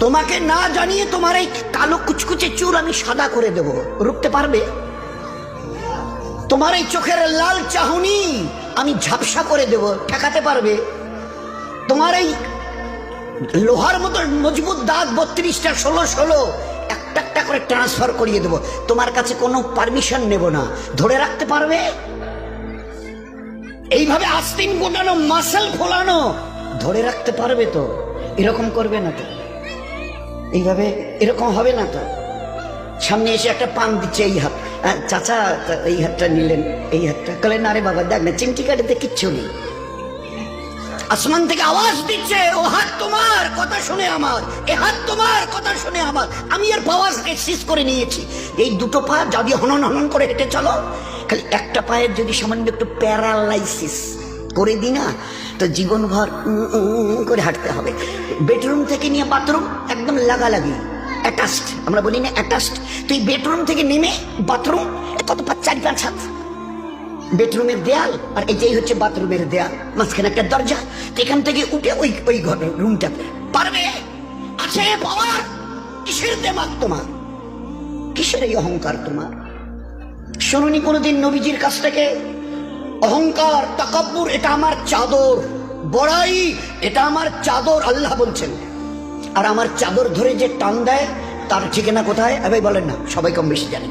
তোমাকে না জানিয়ে তোমার এই কালো কুচকুচে চুল আমি সাদা করে দেব, রুখতে পারবে? তোমার এই চোখের লাল চাহনি আমি ঝাপসা করে দেব, ঠেকাতে পারবে? তোমার এই লোহার মতো মজবুত দাঁত 32টা 16 একটা একটা করে ট্রান্সফার করিয়ে দেব, তোমার কাছে কোনো পারমিশন নেব না, ধরে রাখতে পারবে? এইভাবে আস্তিন গোটানো মাসেল ফোলানো ধরে রাখতে পারবে তো? এরকম করবে না তো? এইভাবে এরকম হবে না তো? সামনে এসে একটা পান দিচ্ছে, এই হাত, চাচা এই হাতটা নিলেন, এই হাতটা কলেন, আরে বাবা দেখ না চিমটি কাটিতে কিচ্ছু নেই। আসমান থেকে আওয়াজ দিচ্ছে, ও হাত তোমার কথা শুনে আমার, এ হাত তোমার কথা শুনে আমার, আমি এর পাওয়ার সিজ করে নিয়েছি। এই দুটো পা যদি হনন হনন করে হেঁটে চলো, খালি একটা পায়ের যদি সামান্য একটু প্যারালাইসিস করে দিই না, তো জীবনভর করে হাঁটতে হবে। বেডরুম থেকে নিয়ে বাথরুম একদম লাগালাগি, অ্যাটাচড, আমরা বলি না অ্যাটাচড। তুই বেডরুম থেকে নেমে বাথরুম কত 4-5 হাত, বেডরুমের দেয়াল আর এই যেই হচ্ছে বাথরুমের দেয়াল, মাঝখানে একটা দরজা, এখান থেকে উঠে ওই ঘর রুমটা পারবে? আছে পাওয়ার? কিসের দেমাগ তোমার? কিসের এই অহংকার তোমার? শুনুনি কোনোদিন নবীজির কাছ থেকে অহংকার, তাকাব্বুর এটা আমার চাদর, বড়াই এটা আমার চাদর, আল্লাহ বলছেন। আর আমার চাদর ধরে যে টান দেয় তার ঠিকানা কোথায়? ভাই বলেন না, সবাই কম বেশি জানে।